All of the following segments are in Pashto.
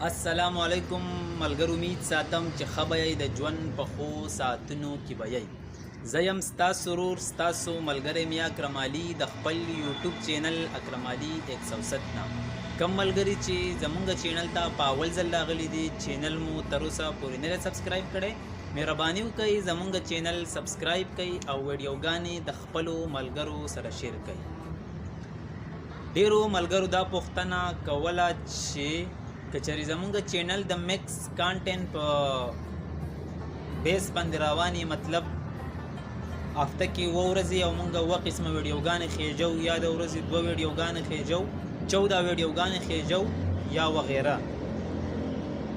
السلام علیکم ملګر، امید ساتم چې ښه به یې د ژوند په ښو ساعتونو کې به یې. زه یم ستاسو ورور ستاسو ملګری مې اکرم علي د خپل یوټیوب چینل اکرم علي 107 نه. کم ملګري چې زمونږ چینل ته په اول ځل راغلي دي، چینل مو تر اوسه پورې نه دی سبسکرایب کړی، مهرباني وکړئ زمونږ چینل سبسکرایب کړئ او ویډیوګانې د خپلو ملګرو سره شیر کړئ. ډیرو ملګرو دا پوښتنه کوله چې کچری زمونږ چینل د میکس کانټینټ په بیس باندې رواني، مطلب هفته کې اووه ورځې او مونږ اووه قسمه ویډیوګانې خیجو، یا د ورځې دوه ویډیوګانې خیجو، 14 ویډیوګانې خیجو یا وغیره.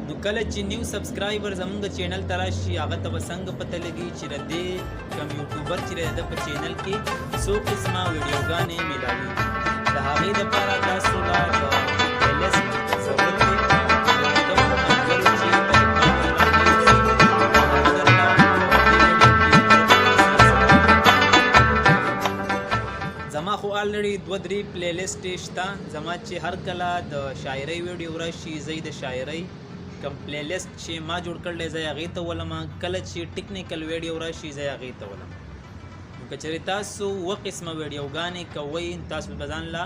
نو کله چې نیو سبسکرایبر زمونږ چینل ته راشي، هغه ته به څنګه پته لګي چې د دې کوم یوټیوبر چې د په چینل کې څو قسمه ویډیوګانې میلاوي. د هغې دپاره تاسو له د پلیلیسټ ضرورت دی. زما خو آلریډي 2-3 پلیلیسټ شته. زما چې هر کله د شاعرۍ ویډیو راشي، زه د شاعرۍ کوم پلیلیسټ چې ما جوړ کړلی زه هغې ته ولم. کله چې ټیکنیکل ویډیو راشي زه هغې ته ولم. نو که چېرې تاسو اووه قسمه ویډیوګانې کوئ، تاسو به ځان له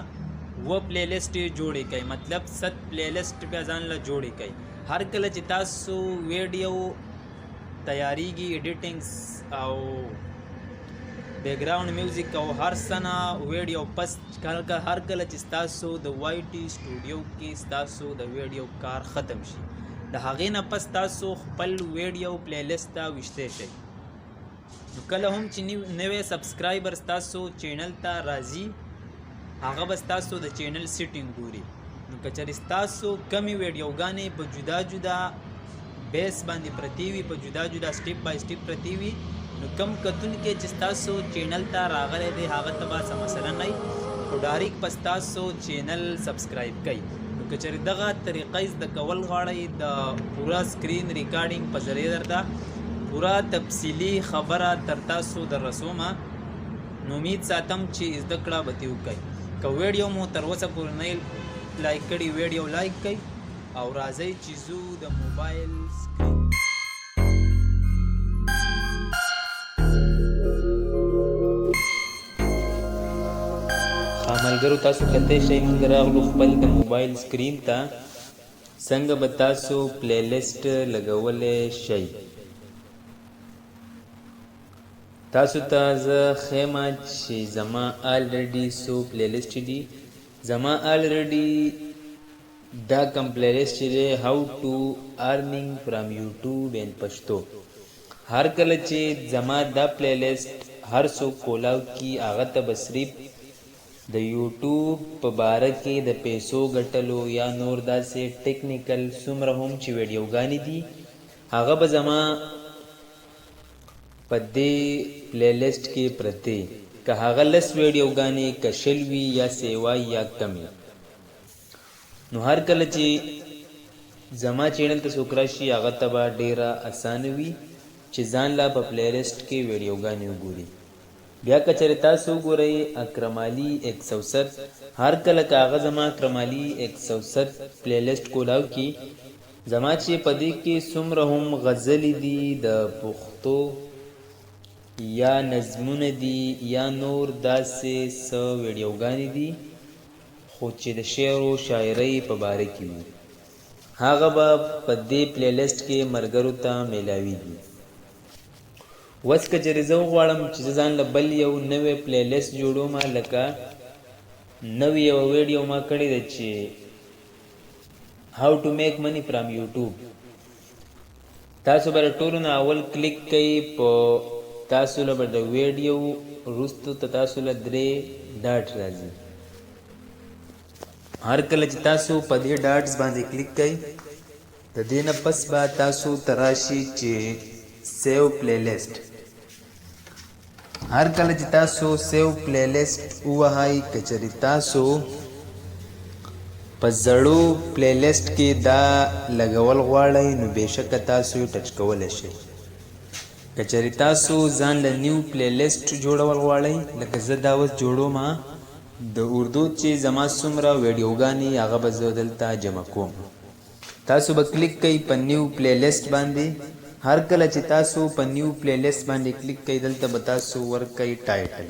اووه پلیلیسټ جوړې کوئ، مطلب 7 پلیلیسټ بیا ځان له جوړې کوئ. هر کله چې تاسو ویډیو تیاریږي، ایډیټینګ او بیکګراوند میوزیک او هر سنه ویډیو پس هر کله چې ستاسو د وای ټي سټوډیو کې ستاسو د ویډیو کار ختم شي، د هغې نه پس تاسو خپل ویډیو پلیلیسټ ته ویشتی شئ. نو کله هم چې نوی سبسکرایبر ستاسو چینل ته راځي، هغه به ستاسو د چینل سیټینګ ګوري. نو که چېرې ستاسو کمې ویډیوګانې په جدا جدا بیس باندې پرتې وي، په جدا جدا سټیپ بای سټیپ پرتې وي، نو کم کتونکی چې ستاسو چینل ته راغلی دی هغه ته به څه مسله نه وي، خو ډایرکټ به ستاسو چینل سبسکرایب کوي. نو که چېرې دغه طریقه زده کول غواړئ، د پوره سکرین ریکارډینګ په ذریعه درته پوره تفصیلي خبره تر تاسو در رسومه. نو امید ساتم چې زده کړه به دې وکړئ. که ویډیو مو تر اوسه پورې نه لایک کړي، ویډیو لایک کړئ او راځئ چې ځو د موبایل سکرین. ملګرو تاسو کتلی شئ موږ راغلو خپل د موبایل سکرین ته، څنګه به تاسو پلیلیسټ لګولی شئ. تاسو ته زه ښیم چې زما آلریډي څو پلیلیسټ دي. زما آلریډي دا کوم پلیلیسټ چې دی هاو ټو ارنینګ فرام یوټیوب ان پښتو. هر کله چې زما دا پلیلیسټ هر څوک کولاو کي، هغه ته به صرف د یوټیوب په باره کې د پیسو ګټلو یا نور داسې ټیکنیکل څومره هم چې ویډیوګانې دي، هغه به زما په دې پلیلیسټ کې پرتې، که هغه 10 ویډیوګانې که 20 وي یا سیوا یا کمې. نو هر کله چې زما چینل ته څوک راشي، هغه ته به ډیره اسانه وي چې ځان لا په پلیلیسټ کې ویډیوګانې وګوري. بیا که چېرې تاسو وګورئ اکرم علي 107، هر کله که هغه زما اکرم علي 107 پلیلیسټ کولاو کی، زما چې په دې کې څومره هم غزلې دي، د پښتو یا نظمونه دي یا نور داسې څه ویډیوګانې دي خو چې د شعر و شاعرۍ په باره کې وي، هغه به په دې پلیلیسټ کې ملګرو ته میلاویږي. اوس که چېرې زه وغواړم چې زه ځان له بل یو نوی پلیلیسټ جوړوم، لکه نوې یوه ویډیو ما کړې ده چې هاو ټو میک منی فرام یوټیوب. تاسو به ټولو نه اول کلیک کوئ، په تاسو له به د ویډیو وروستو ته تاسو له 3 ډاټ راځي. هر کله چې تاسو په دې ډاټس باندې کلیک کوئ، د دې نه پس به تاسو ته راشي چې سیو پلیلیسټ. هر کله چې تاسو سیو پلیلیسټ ووهئ، که چېرې تاسو په زړو پلیلیسټ کې دا لګول غواړئ، نو بېشکه تاسو یې ټچ کولی شئ. که چېرې تاسو ځان له نیو پلیلیسټ جوړول غواړئ، لکه زه دا اوس جوړوم، د اردو چې زما څومره ویډیوګانې هغه به زه دلته جمع کوم. تاسو به کلیک کوئ په نیو پلی لیست باندې. هر کله چې تاسو په نیو پلی لیست باندې کلیک کوئ دلته به تاسو ورکوئ ټایټل.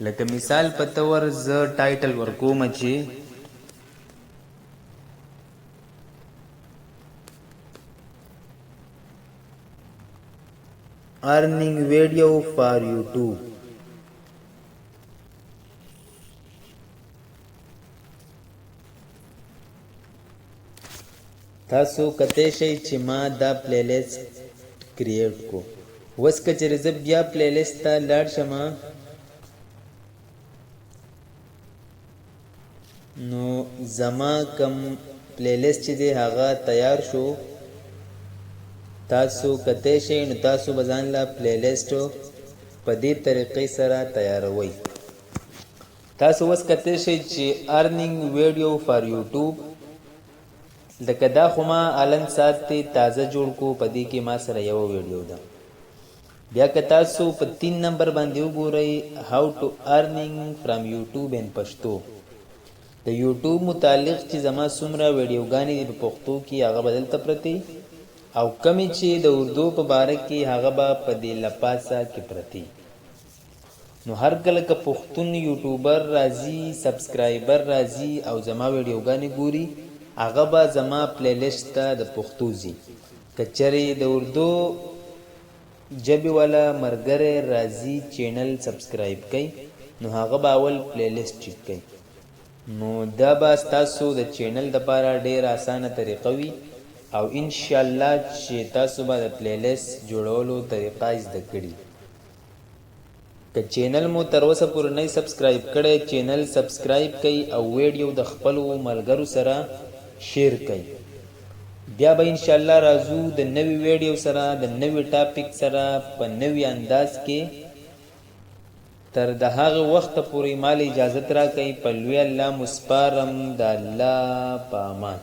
لکه مثال په تور زه ټایټل ورکوم چې earning video for YouTube. تاسو کته شي چې ما دا پلی لیست کریټ کو. وس کچې زه بیا پلی لیست ته لاړ شم نو زما کم پلی لیست چې دی هغه تیار شو. تاسو کته شي نو تاسو بزان لا پلی لیست په دې طریقې سره تیاروي. تاسو وس کته شي چې earning video for YouTube لکه دا خو ما الان ساتي تازه جوړ کو پدې کې ما سره یو ویډیو ده. بیا که تاسو په 3 نمبر باندې وګورئ how to earning from YouTube in پښتو. د YouTube متعلق چې زما څومره ویډیوګانې په پښتو کې هغه بدلته پرتي او کمی چې د اردو په باره کې هغه به په دې لپاسه کې پرتي. نو هر کله که پښتون یوټیوبر راځي سبسکرایبر راځي او زما ویډیوګانې ګوري هغه به زما پلی لیست ته د پښتو ځي. که چېرې د اردو ژبې والا ملګری راځي چینل سبسکرایب کوي نو هغه به اول پلی لیست چیک کوي. نو دا به ستاسو د چینل دپاره ډېر اسانه طریقه وي او انشاءالله چې تاسو به د پلی لیست جوړولو طریقه زده کړي. که چینل مو تر اوسه پورې نه سبسکرایب کړی چینل سبسکرایب کوي او ویډیو د خپلو ملګرو سره شیر کوي. بیا به انشاءالله راځو د نوې ویډیو سره د نوې ټاپک سره په نوې انداز کې. تر د هغه وخت پورې مال اجازت راکئ. په لوی الله مسپارم د الله په امان.